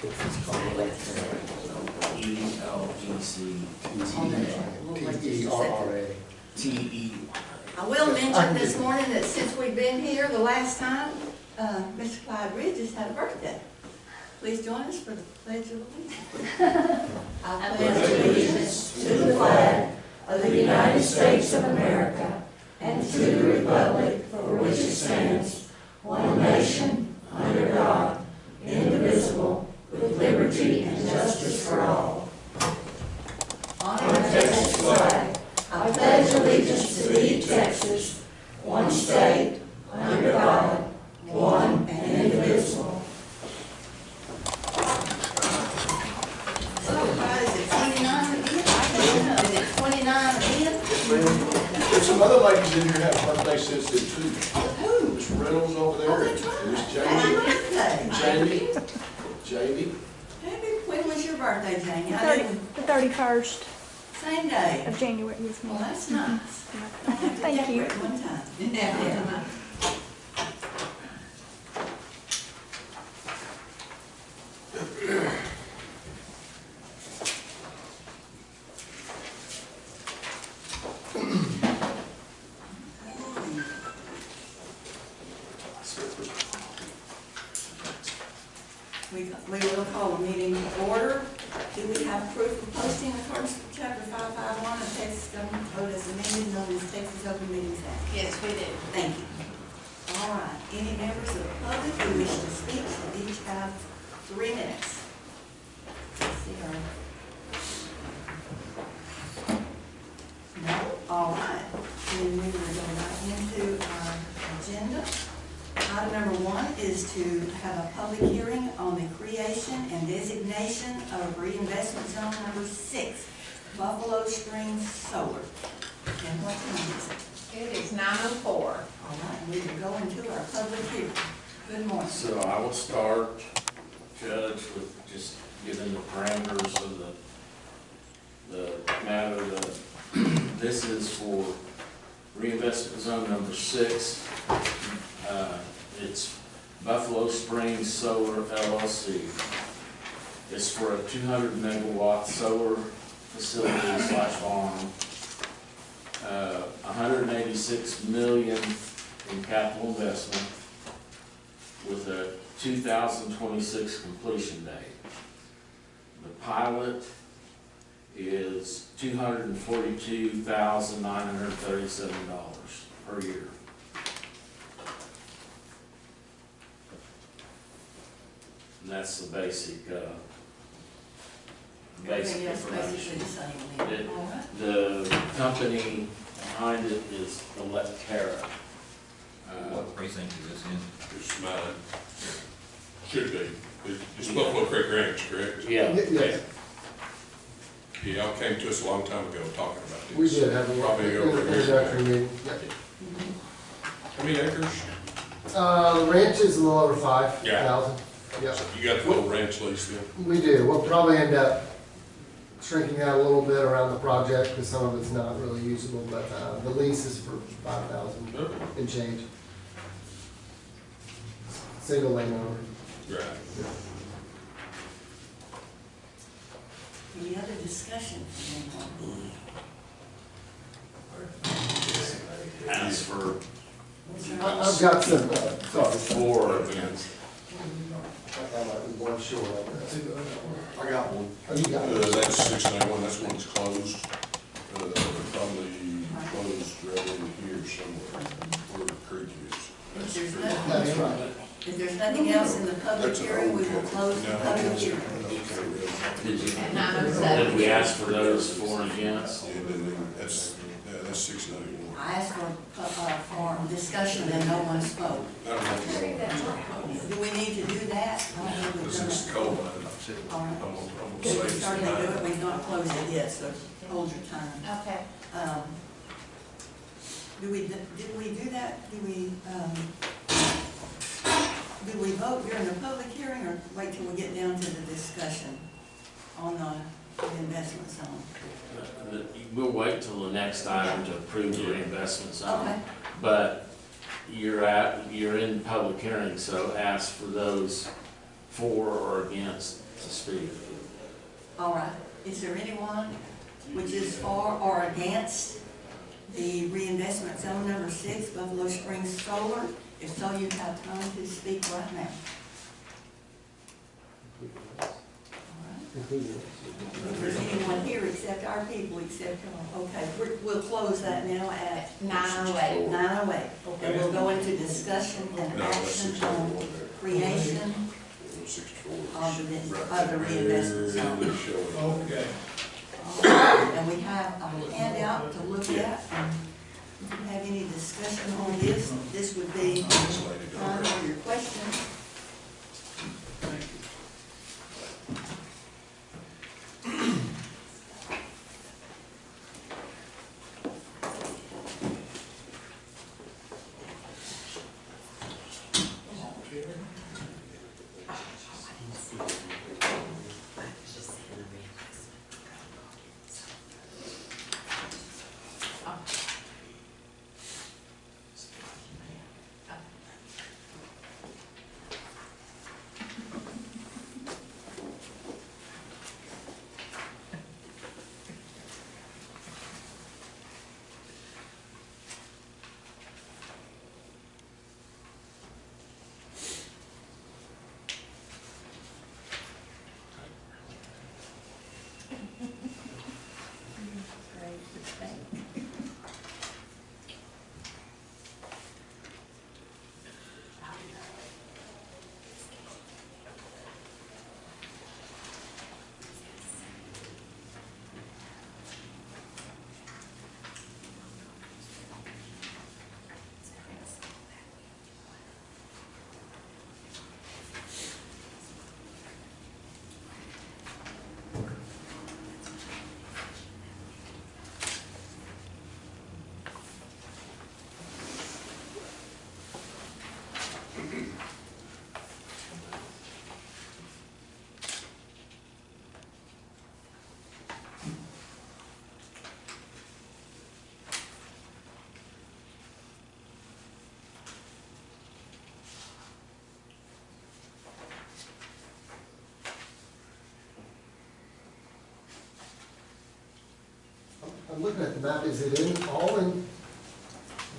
It's called ELECTERRA. TE. I will mention this morning that since we've been here the last time, Mr. Clyde Ridge has had a birthday. Please join us for the Pledge of Allegiance. I pledge allegiance to the flag of the United States of America and to the republic for which it stands, one nation, under God, indivisible, with liberty and justice for all. On our Texas flag, I pledge allegiance to thee, Texas, one state, under God, one and indivisible. So, is it 29 again? Is it 29 again? There's some other ladies in here have birthday since then too. Who? Miss Reynolds over there. Oh, that's right. Miss Happy Jamie. birthday. Jamie. When was your birthday, Jamie? The 31st Same day. of January, yes, Well, ma'am. that's nice. I have to Thank you. decorate one time. Yeah. We will call the meeting to order. Do we have proof of posting according to Chapter 551 of Texas Government Code as amended known as Texas Open Meetings Act? Yes, we do. Thank you. All right. Any members of the public who wish to speak should each have 3 minutes. Let's see her. No? All right. Then we will go right into our agenda. Item number 1 is to have a public hearing on the creation and designation of reinvestment zone number 6, Buffalo Springs Solar. And what time is it? It is 9:04. All right, we will go into our public hearing. Good morning. So I will start, Judge, with just giving the parameters of the matter. This is for reinvestment zone number 6. It's Buffalo Springs Solar LLC. It's for a 200 megawatt solar facility / farm. 186 million in capital investment with a 2026 completion date. The pilot is $242,937 per year. And that's the basic Everything else basically information. the same. It- All right. The company behind it is ELECTERRA. What precinct is this in? It's mine. Should be. It's Buffalo Creek Ranch, correct? Yeah. Yes, Yeah, y'all came to us a long time ago talking about this. we did have a Probably over a year introductory ago. meeting. How many acres? The ranch is a little over 5,000. Yeah, So you got the little ranch lease then? we do. We'll probably end up shrinking that a little bit around the project because some of it's not really usable, but the lease is for 5,000 Okay. and change. Single landowner. Right. Any other discussion? As for I've got some, sorry. 4 against. I might be one short on that. I got one. Oh, you got it. That's 691, that's one that's closed. Probably closed right in here somewhere, where the creek is. If there's nothing, That's right. if there's nothing else in the public That's an hearing, we old will cat. close the No, public that's- hearing. Did you, At 9:07. did we ask for those 4 and against? And then that's 691. I asked for discussion and no one spoke. I don't know. Do we need to do that? I don't know if we've This done is that. cold. All right. I'm gonna If say we're it's starting to do it, 9. we've not closed it yet, so hold your time. Okay. Did we do that? Do we vote during the public hearing or wait till we get down to the discussion on the investment zone? We'll wait till the next item to approve the reinvestment zone. Okay. But you're in public hearing, so ask for those 4 or against to speak. All right, is there anyone which is for or against the reinvestment zone number 6, Buffalo Springs Solar? If so, you have time to speak right now. All right. If there's anyone here except our people, except, okay, we'll close that now at 9:08. 9:08. And we'll go into discussion and No, that's action 64 on there. creation 64. of the reinvestment zone. They're showing. Okay. And we have a handout to look at, and if you have any discussion on this, this would be time for your questions. I'm looking at the map, is it in, all in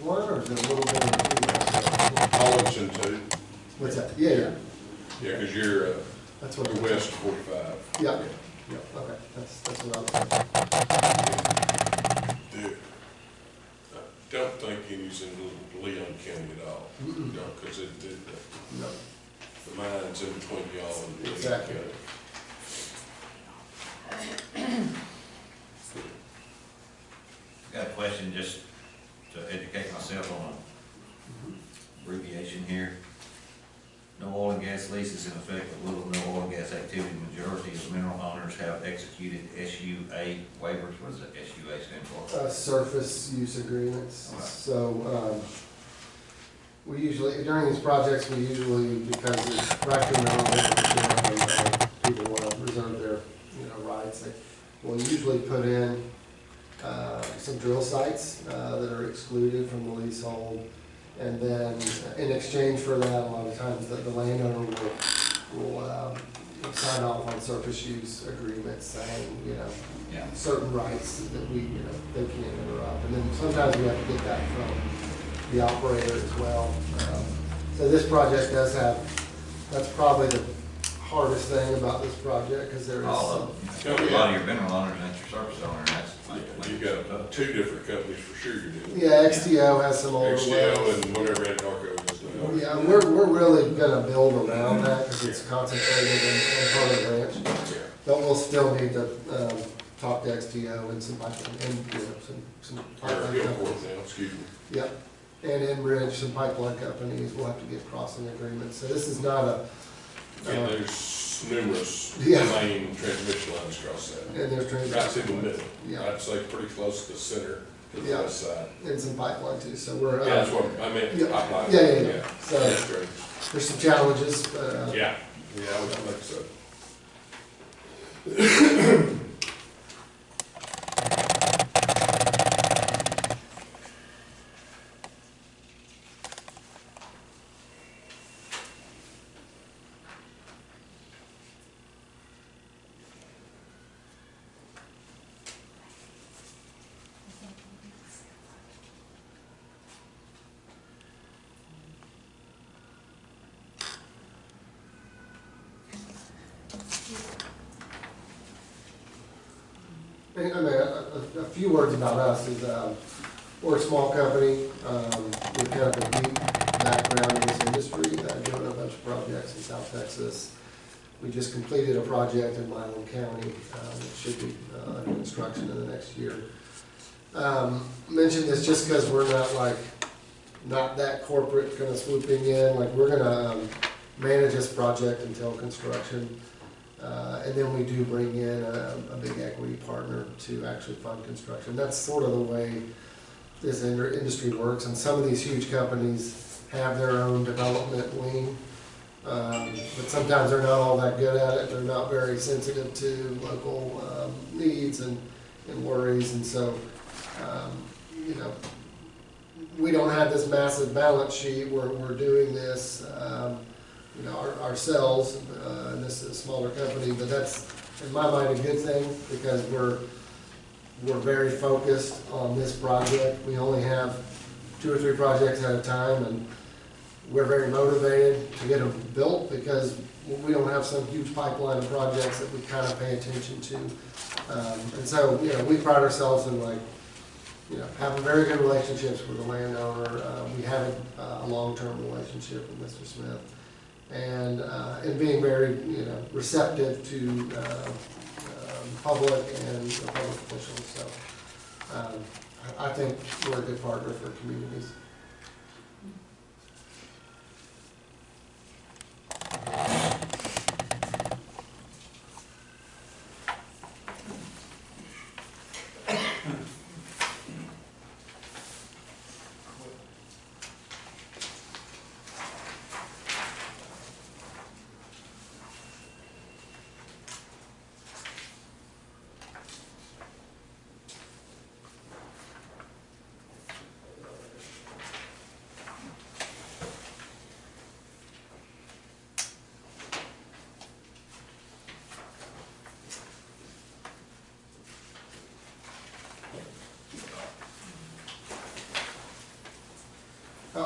one, or is it a little bit in two? Collins and two. What's that? Yeah, yeah, Yeah, because you're, that's what. the west 45. Yeah, yeah, okay, that's what I was thinking. Dude, I don't think he's in Leon County at all. Mm-mm. No, because No, the mine's in between y'all and Leon Exactly. County. Got a question just to educate myself on abbreviation here. No oil and gas leases in effect with little to no oil and gas activity. Majority of mineral owners have executed SUA waivers. What does the SUA stand for? surface use agreements, Okay. so, we usually, during these projects, we usually, because it's fracturing and people want to reserve their, rights, we'll usually put in, some drill sites, that are excluded from the leasehold. And then in exchange for that, a lot of times the landowner will sign off on surface use agreements saying, Yeah. certain rights that they can't interrupt. And then sometimes we have to get that from the operator as well. So this project does have, that's probably the hardest thing about this project, because there is All some. of them. A lot of your mineral owners and your surface owner, that's. You've got two different companies for sure you're doing. Yeah, XTO has some older XTO wells. and whatever Anadarko is now. Yeah, we're really gonna build around that, because it's concentrated in part of the ranch. Yeah. But we'll still need to, talk to XTO and some pipeline, and, some Or pipeline Gilport companies. now, excuse me. Yep, and Enbridge, some pipeline companies, we'll have to get crossing agreements, so this is not a, And there's numerous Yeah. main transmission lines across that. and there's Right in the transit. middle. Yeah. I'd say pretty close to the center, to the Yeah. west side. And some pipeline too, so we're, Yeah, that's what I meant, Yeah. pipeline. Yeah. So That's great. there's some challenges, but, Yeah, I would think so. I mean, a few words about us is, we're a small company, with kind of a deep background in this industry, doing a bunch of projects in South Texas. We just completed a project in Milam County, that should be under construction in the next year. Mentioned this just because we're not that corporate kind of swooping in, like we're gonna manage this project until construction. And then we do bring in a big equity partner to actually fund construction. That's sort of the way this industry works, and some of these huge companies have their own development wing. But sometimes they're not all that good at it. They're not very sensitive to local needs and worries, and so, you know, we don't have this massive balance sheet. We're doing this, you know, ourselves, and this is a smaller company, but that's, in my mind, a good thing, because we're very focused on this project. We only have 2 or 3 projects at a time, and we're very motivated to get them built, because we don't have some huge pipeline of projects that we kind of pay attention to. And so, you know, we pride ourselves in, like, you know, having very good relationships with the landowner. We have a long-term relationship with Mr. Smith, and being very, you know, receptive to public and the public officials. So I think we're a good partner for communities.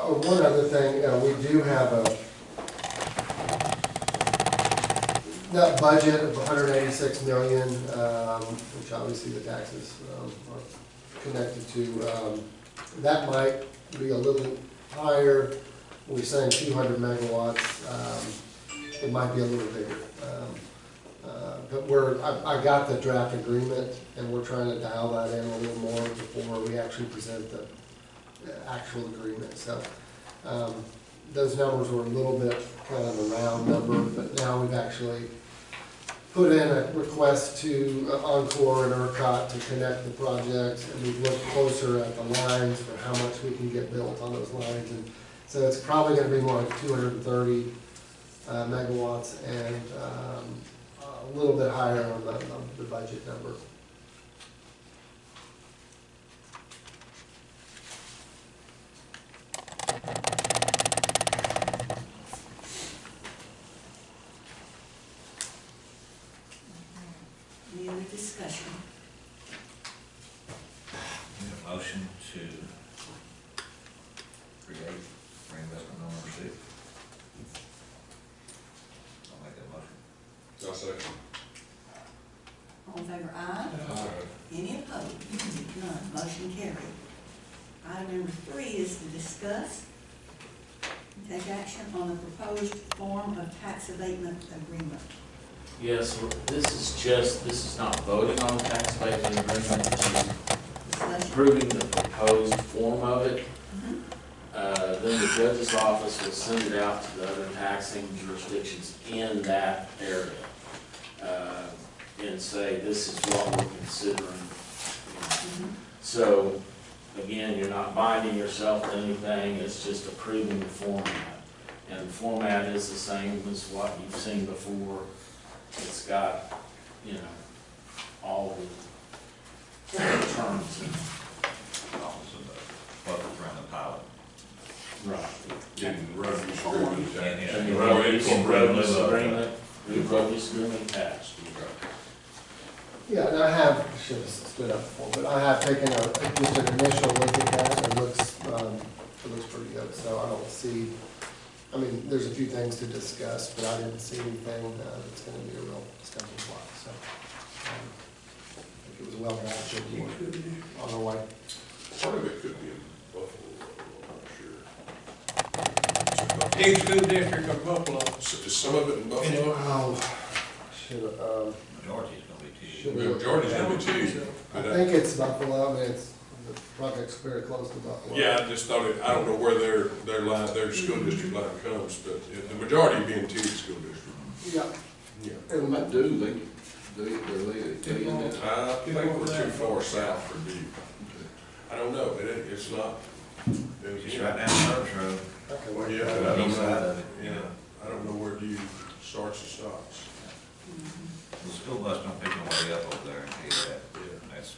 One other thing, we do have that budget of 186 million, which obviously the taxes are connected to. That might be a little higher. We're saying 200 megawatts. It might be a little bigger. But I got the draft agreement, and we're trying to dial that in a little more before we actually present the actual agreement. So those numbers were a little bit kind of a round number, but now we've actually put in a request to Encore and ERCOT to connect the projects, and we've looked closer at the lines for how much we can get built on those lines. And so it's probably going to be more like 230 megawatts, and a little bit higher on the budget number. Any other discussion? Need a motion to create reinvestment number 6. I'll make that motion. I'll second. All in favor, aye? Any opposed? None. Motion carried. Item number 3 is to discuss and take action on the proposed form of tax abatement agreement. Yes, this is not voting on the tax abatement agreement, Discussion. it's approving the proposed form of it. Then the judge's office will send it out to the other taxing jurisdictions in that area, and say, this is what we're considering. So, again, you're not binding yourself to anything, it's just approving the format. And the format is the same as what you've seen before. It's got, you know, all the terms in it. Also, the buckets around the pilot. Right. Getting road use agreement attached. And the road use agreement, attached. Yeah, and I should have stood up before, but I have taken just an initial look at that, and it looks pretty good. So I don't see I mean, there's a few things to discuss, but I didn't see anything that's gonna be a real stumbling block, so. I think it was a well-drafted on our way. Part of it could be in Buffalo, I'm not sure. Each school district of Buffalo. Is some of it in Buffalo? Oh, should've, Majority's gonna be two. Should- The majority's gonna be two. I think it's Buffalo, I mean, it's, the project's very close to Buffalo. Yeah, I just thought it, I don't know where their line, their school district line comes, but the majority being Teague School District. Yeah. Yeah. And I do, they're leaving it. I think we're too far south for Duke. I don't know, it's not. Just right down Church Road. okay, Well, well, yeah, but I don't East side know, of it. yeah, I don't know where Duke starts and stops. The school bus don't pick their way up over there and do that. Yeah. That's,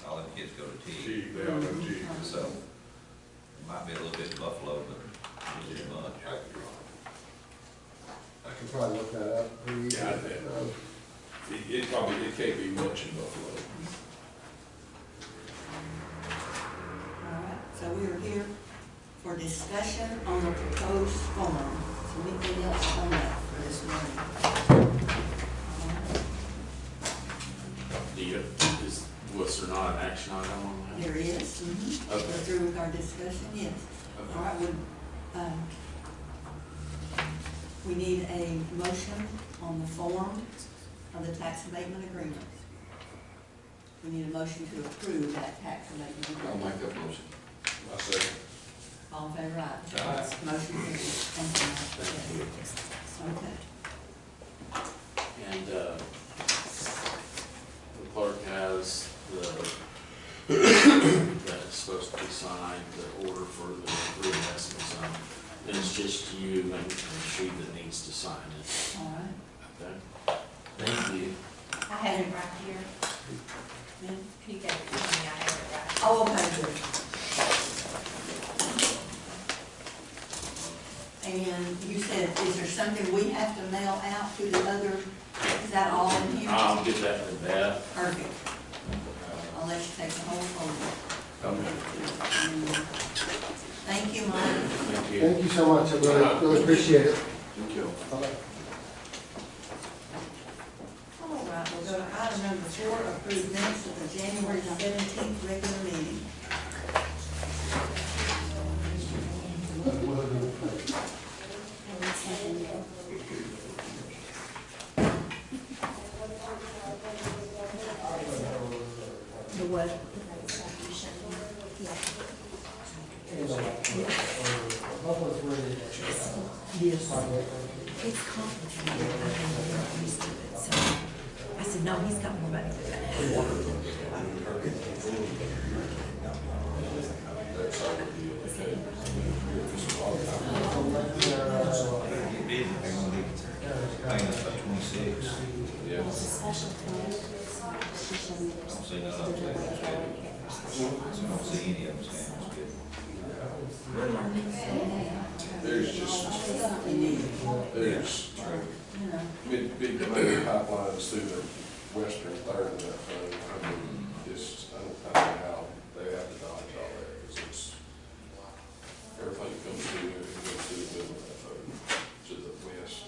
all the kids go to T. Teague, they all go Teague. So, it might be a little bit Buffalo, but it's a bunch. I can probably look that up. Yeah, I think. It probably, it can't be much in Buffalo. All right, so we are here for discussion on the proposed form. So anything else on that for this morning? Was there not an action item on that? There is. Go Okay. through with our discussion, yes. All right, we need a motion on the form of the tax abatement agreement. We need a motion to approve that tax abatement I'll agreement. make that motion. I say, All in favor, aye? Aye. Motion carries. Thank you. Okay. And, the clerk has that's supposed to be signed, the order for the reinvestment zone. And it's just you and she that needs to sign it, All right. okay? Thank you. I have it right here. Yeah. He gave it to me, I have it right here. Oh, okay, good. And you said, is there something we have to mail out to the other, is that all in here? I'll get that to Beth. Perfect. I'll let you take the whole folder. Thank you, Mike. Thank you. Thank you so much, I really appreciate it. Thank you. Bye-bye. All right, we'll go to item number 4, approve minutes of the January 17th regular meeting. The what? Yes. It's complicated. I think we're not used to it. So I said, no, he's got more money than that. Get busy, they're gonna be paying us about 26. Yeah. It's a special thing. Don't see none of them saying it's good. Don't see any of them saying it's good. there's just, Something needed, there's you know. big pipelines through the western third of that thing. I mean, it's, I don't know how they have to dodge all that, because it's, everything comes through there, it goes through the middle of that thing, to the west.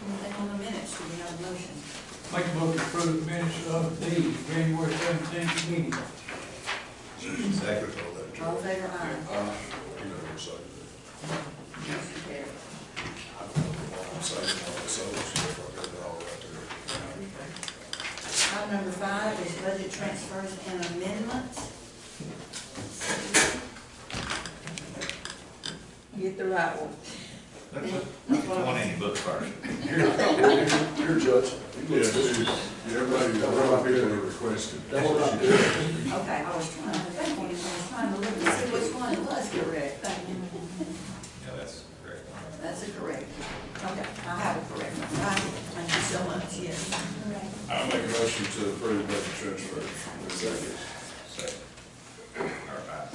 Anything on the minutes, do we have a motion? Make a motion to approve the minutes of the January 17th meeting. Second. All in favor, aye. You know, it's like, Motion carries. I'm saying, so, I've got it all right there. Item number 5 is budget transfers and amendments. Get the right one. Let's put one in your book first. You're a judge. Everybody requested. Okay, I was trying to look and see which one was correct. Thank you. Yeah, that's correct. That's a correct. Okay, I have a correct one. Right. Thank you so much, yes. I make a motion to approve budget transfer. Second. Second. All right.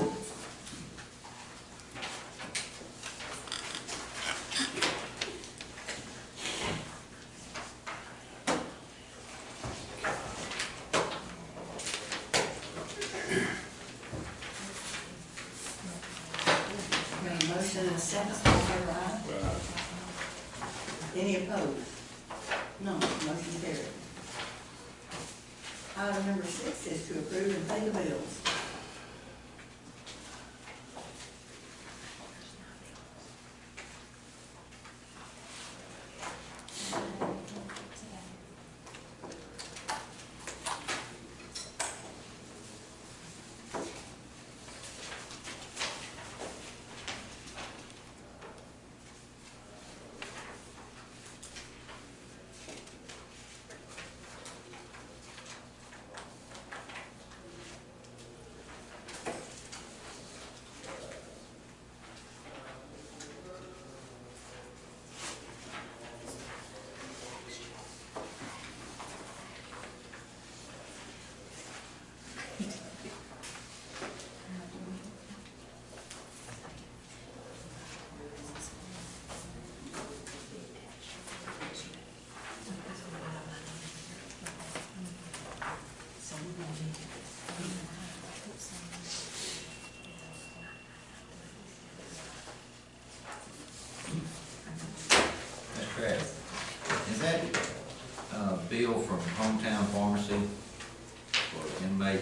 Okay, motion and a second, all in favor, aye? Any opposed? No, motion carried. Item number 6 is to approve and pay the bills. That's correct. Is that, bill from Hometown Pharmacy for inmate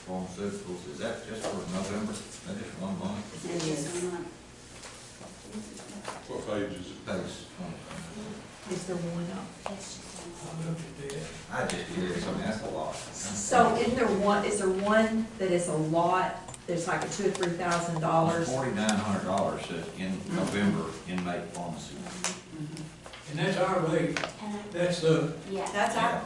pharmaceuticals, is that just for November? That is 1 month? It is. What page is it? Page 20. Is there one up? I looked at that. I just did, so that's a lot. So is there one that is a lot, there's like a $2,000 or $3,000? $4,900 says in November inmate pharmacy And that's our rate, that's the, That's our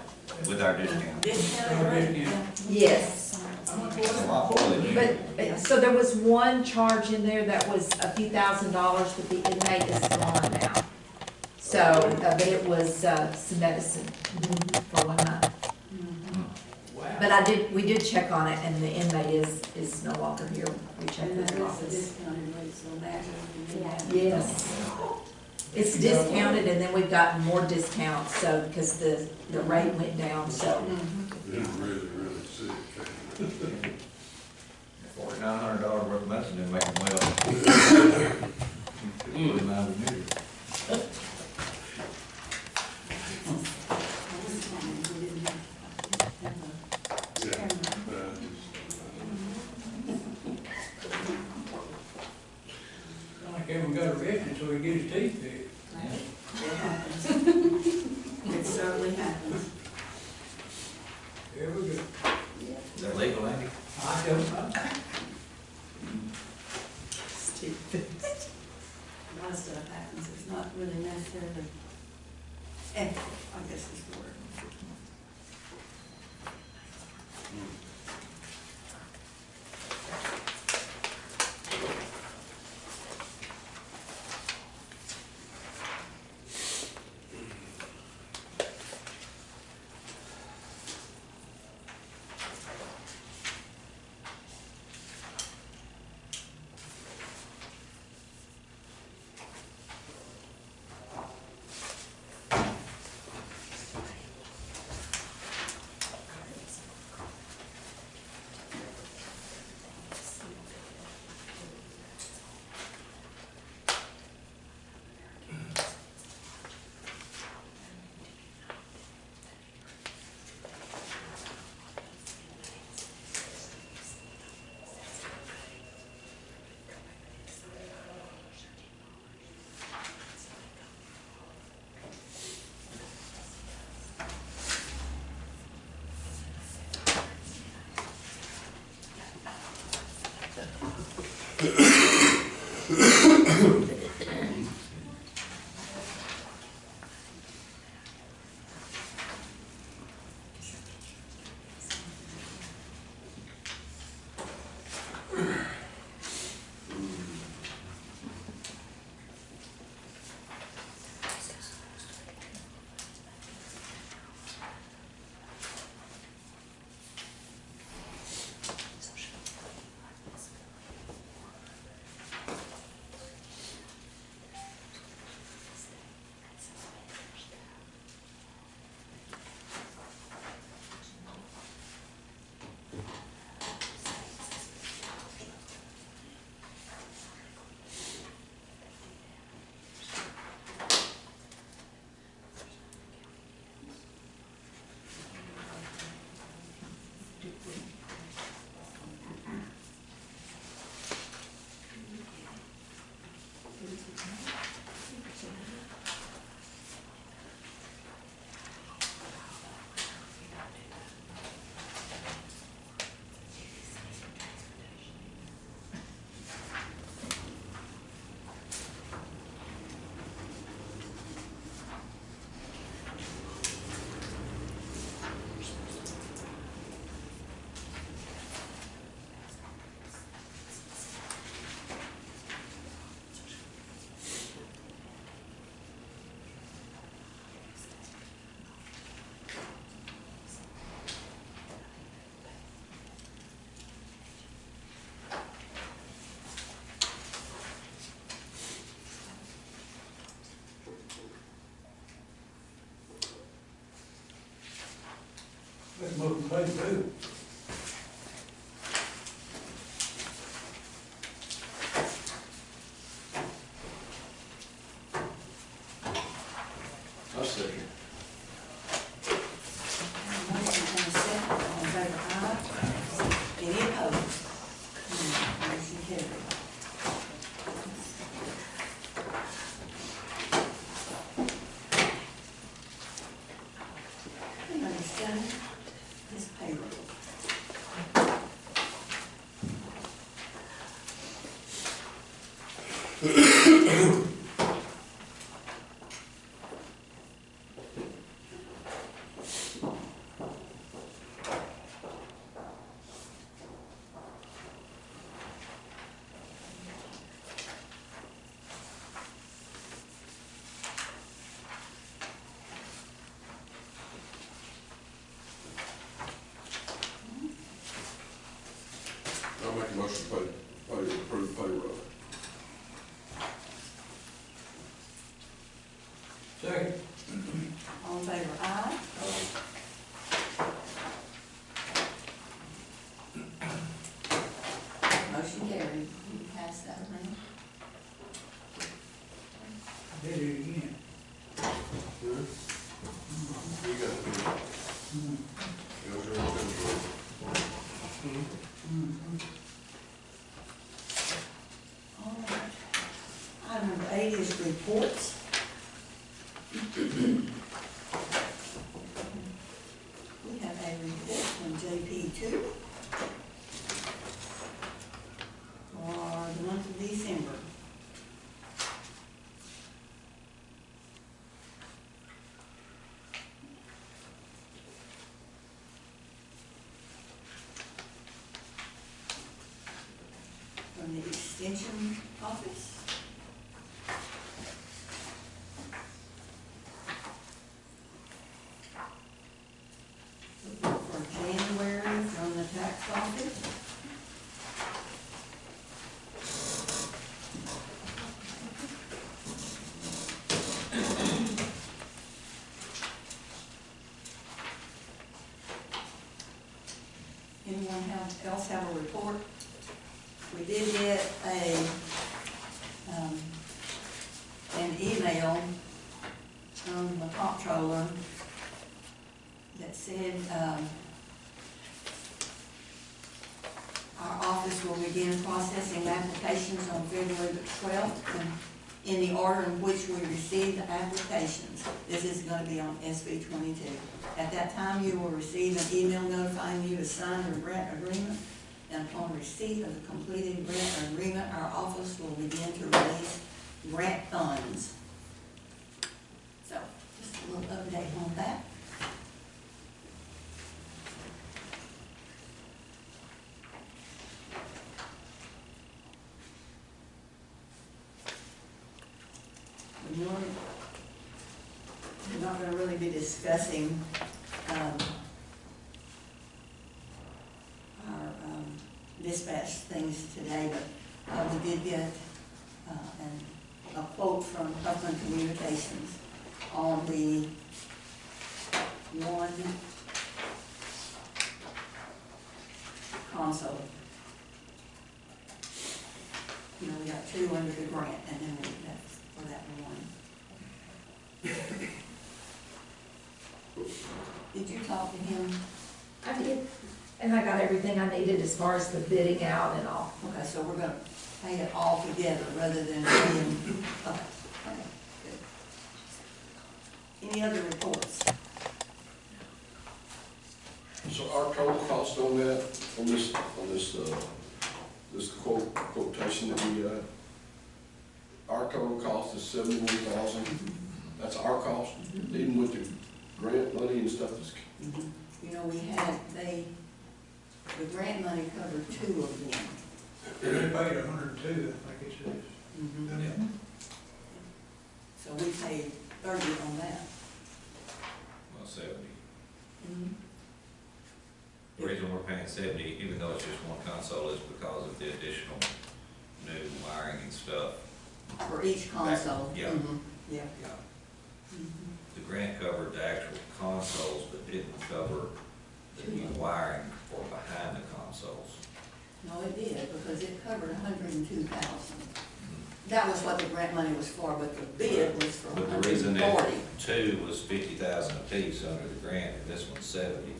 with our discount. discounted our rate. discount. Yes. How much That's was a it? lot more than usual. But, so there was one charge in there that was a few $1,000s, but the inmate is gone now. So, but it was, some medicine for 1 month. Wow. But we did check on it, and the inmate is no longer here. We checked And with that the is the office. discounted rate, so imagine. Yes. It's discounted, and then we've gotten more discounts, so, because the rate went down, so. They're really, really sick. $4,900 worth of medicine didn't make them well. Put them out of the news. Like everyone got arrested so he get his teeth fixed. It happens. It certainly happens. There we go. Is that legal, Andy? I don't know. A lot of stuff happens, it's not really necessarily ethical, I guess is the word. too. I second. Motion and a second, all in favor, aye. Any opposed? Motion carried. Number 7 is payroll. I'll make a motion to approve payroll. Second. All in favor, aye. Motion carried. You can pass that around. Did it again. You got it. Goes around, comes around. All right. Item number 8 is reports. We have a report from JP2 for the month of December. From the extension office. Report for January from the tax office. Anyone else have a report? We did get an email from the comptroller that said, our office will begin processing applications on February the 12th, and in the order in which we receive the applications. This is gonna be on SB 22. At that time, you will receive an email notifying you to sign the grant agreement, and upon receipt of the completed grant agreement, our office will begin to release grant funds. So, just a little update on that. We're not gonna really be discussing, our, dispatch things today, but, we did get, a quote from Upland Communications on the one console. You know, we got 2 under the grant, and then that's for that one. Did you talk to him? I did, and I got everything I needed as far as the bidding out and all. Okay, so we're gonna pay it all together rather than paying, okay, good. Any other reports? So our total cost on that, on this quotation that we got, our total cost is $71,000. That's our cost, even with the grant money and stuff that's. You know, the grant money covered 2 of them. They paid 102, I think it says. Mhm. So we paid 30 on that. Well, 70. Mhm. The reason we're paying 70, even though it's just one console, is because of the additional new wiring and stuff. For each console. Yeah. Mhm. Yeah. The grant covered the actual consoles, but didn't cover the new wiring for behind the consoles. No, it did, because it covered 102,000. That was what the grant money was for, but the bid was for But the reason that 140. two was 50,000 apiece under the grant, and this one's 70.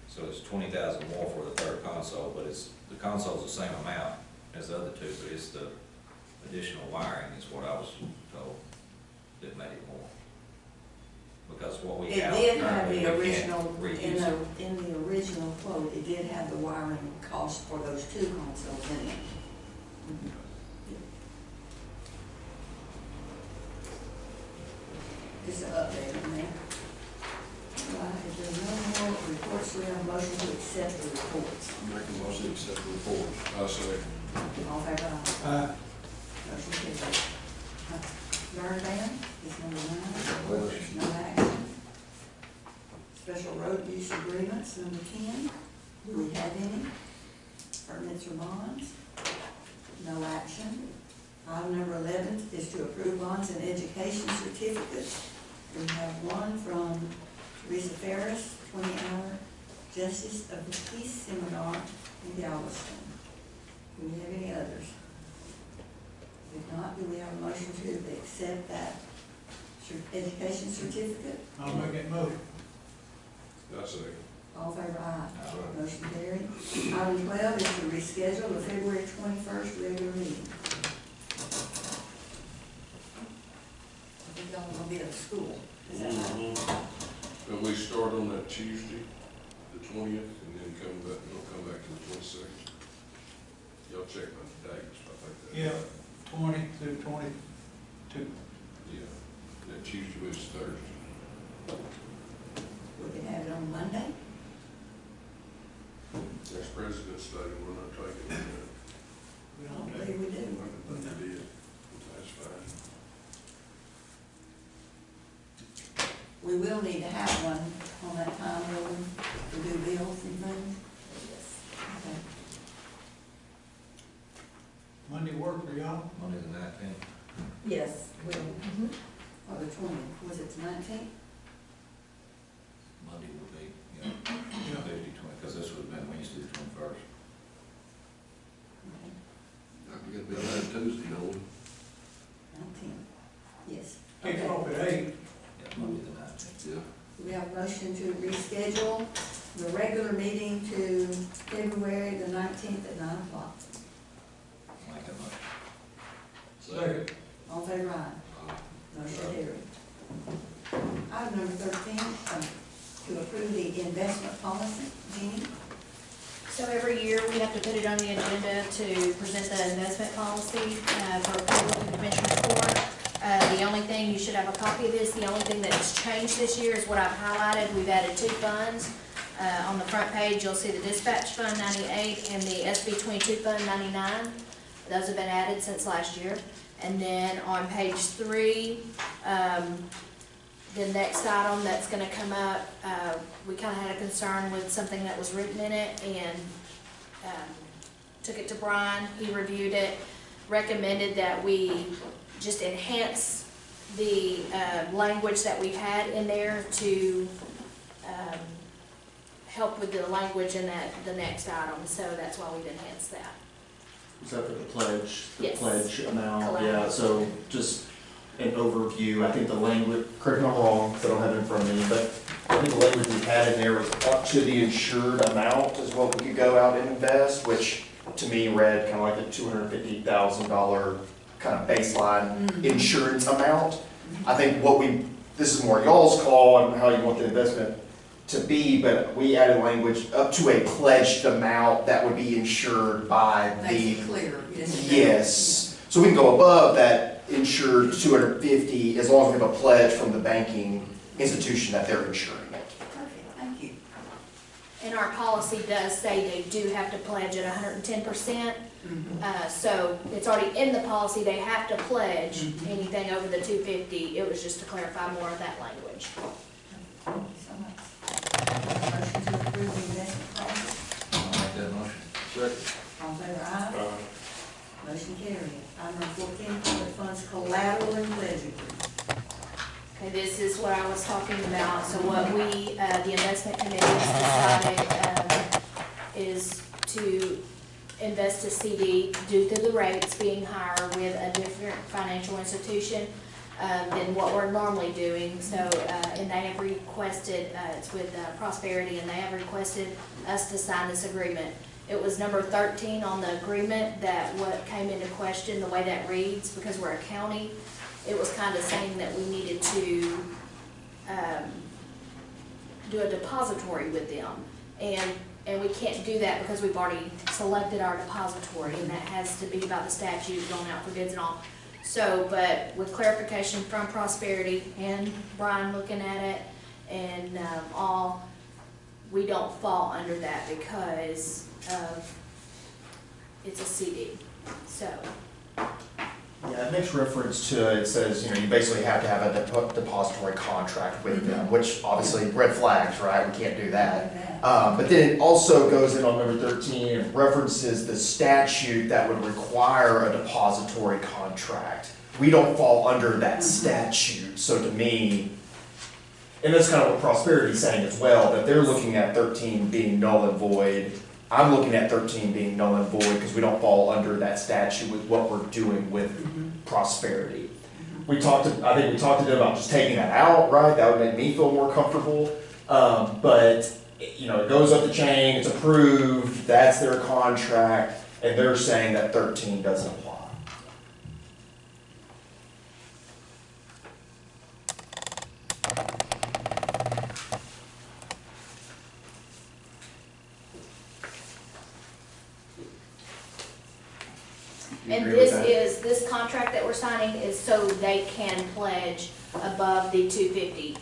So it's 20,000 more for the third console, but the console's the same amount as the other two, but it's the additional wiring is what I was told that made it more. Because what we It have did have currently, the we original, can't in reuse it. the, in the original quote, it did have the wiring cost for those two consoles in it. Just an update on that. Right, if there's no more reports, we have a motion to accept the reports. Make a motion to accept the report. I say. All in favor, aye. Motion carries. Burn ban is number 9. No action. Special road use agreements, number 10. Do we have any? Permits or bonds? No action. Item number 11 is to approve bonds and education certificates. We have one from Teresa Ferris, 20-hour Justice of the Peace Seminar in Galveston. Do we have any others? If not, do we have a motion to accept that education certificate? I'll make that motion. I say. All in favor, aye. Aye. Motion carried. Item 12 is to reschedule the February 21st regular meeting. I think y'all are gonna be at school. Is that right? But we start on that Tuesday, the 20th, and then we'll come back to the 22nd. Y'all check my dates, I think that. Yeah, 20 through 22. Yeah, that Tuesday was Thursday. We can have it on Monday. Next President's Day, we're not taking it. We I don't don't believe we do. I think we did. That's fine. We will need to have one on that time, will we, to do bills and things? Yes. Okay. Monday work for y'all? Monday the 19th. Yes, will. Or the 20th, was it the 19th? Monday would be, yeah, Yeah. 50, 20, because this would have been Wednesday the 21st. Okay. We got to be on that Tuesday, don't we? 19th, yes. Kicks Okay. off at 8. Yeah, Monday the 19th. Yeah. We have a motion to reschedule the regular meeting to February the 19th at 9 o'clock. Make a motion. Second. All in favor, aye. Motion carried. Item number 13, to approve the investment policy. Jeannie? So every year, we have to put it on the agenda to present the investment policy for approval to the Commissioners Court. The only thing, you should have a copy of this, the only thing that's changed this year is what I've highlighted. We've added 2 funds. On the front page, you'll see the Dispatch Fund 98 and the SB 22 Fund 99. Those have been added since last year. And then on page 3, the next item that's gonna come up, we kinda had a concern with something that was written in it, and took it to Brian, he reviewed it, recommended that we just enhance the language that we've had in there to help with the language in the next item, so that's why we've enhanced that. Is that for the pledge? Yes. The pledge amount? Collateral. Yeah, so just an overview, I think the language, correct me if I'm wrong, because I don't have it in front of me, but I think the language we had in there was up to the insured amount is what we could go out and invest, which to me read kind of like the $250,000 kind of baseline insurance amount. I think this is more y'all's call on how you want the investment to be, but we added language up to a pledged amount that would be insured by Makes the, it clear. yes. So we can go above that insured 250 as long as we have a pledge from the banking institution that they're insuring it. Perfect, thank you. And our policy does say they do have to pledge at 110%. So it's already in the policy, they have to pledge anything over the 250. It was just to clarify more of that language. Thank you so much. Motion to approve the investment policy. I'll make that motion. Second. All in favor, aye. Motion carried. Item number 14, public funds collateral and pledge agreement. Okay, this is what I was talking about. So what we, the investment committee has decided, is to invest a CD due to the rates being higher with a different financial institution than what we're normally doing. So, and they have requested, it's with Prosperity, and they have requested us to sign this agreement. It was number 13 on the agreement that what came into question, the way that reads, because we're a county. It was kind of saying that we needed to do a depository with them. And we can't do that because we've already selected our depository, and that has to be about the statute going out for bids and all. So, but with clarification from Prosperity and Brian looking at it and all, we don't fall under that because of, it's a CD, so. Yeah, it makes reference to, it says, you basically have to have a depository contract with them, which obviously red flags, right? We can't do that. But then it also goes in on number 13 and references the statute that would require a depository contract. We don't fall under that statute, so to me, and that's kind of what Prosperity is saying as well, that they're looking at 13 being null and void. I'm looking at 13 being null and void because we don't fall under that statute with what we're doing with Prosperity. I think we talked to them about just taking that out, right? That would make me feel more comfortable. But it goes up the chain, it's approved, that's their contract, and they're saying that 13 doesn't apply. And this contract that we're signing is so they can pledge above the 250.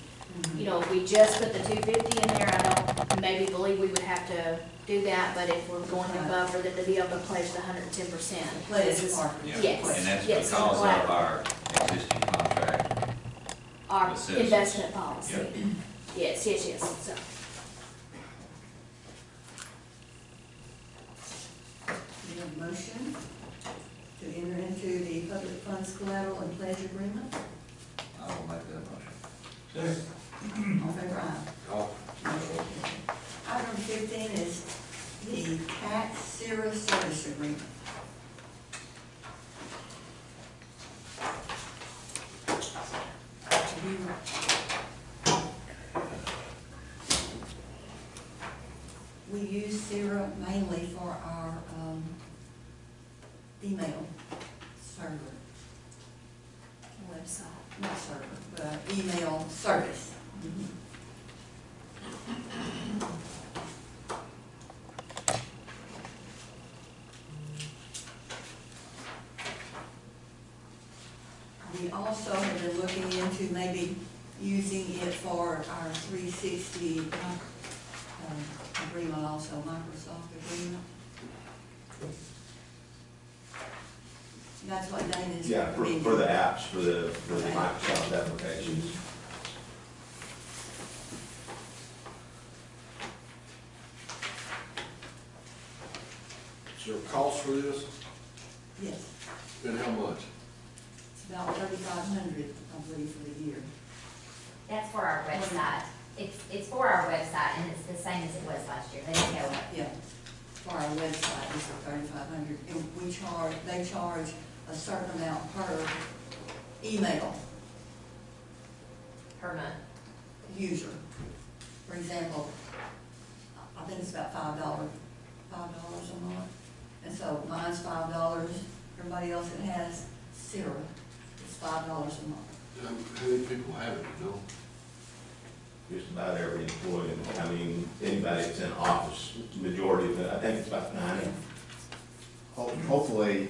If we just put the 250 in there, I don't maybe believe we would have to do that, but if we're going above for them to be able to pledge the 110%. Pledge part. Yes. And that's yes, because of collateral. our existing contract. Our with citizens. investment policy. Yep. Yes, so. We have a motion to enter into the public funds collateral and pledge agreement. I will make that motion. Second. All in favor, aye. Item 15 is the tax zero service agreement. We use Sierra mainly for our email server, Website. not server, but email service. We also have been looking into maybe using it for our 360 agreement, also Microsoft agreement. That's what Dana is. Yeah, for the apps, for the Microsoft applications. Is there a cost for this? Yes, And how much? it's about 3,500, I believe, for the year. That's for our website. It's for our website, and it's the same as it was last year. They didn't go up. Yeah, for our website, it's at 3,500, and they charge a certain amount per email Per month. user. For example, I think it's about $5 a month, and so mine's $5, everybody else that has Sierra, it's $5 a month. How many people have it, you know? Just about every employee, anybody that's in office, majority of it, I think it's about 90. Hopefully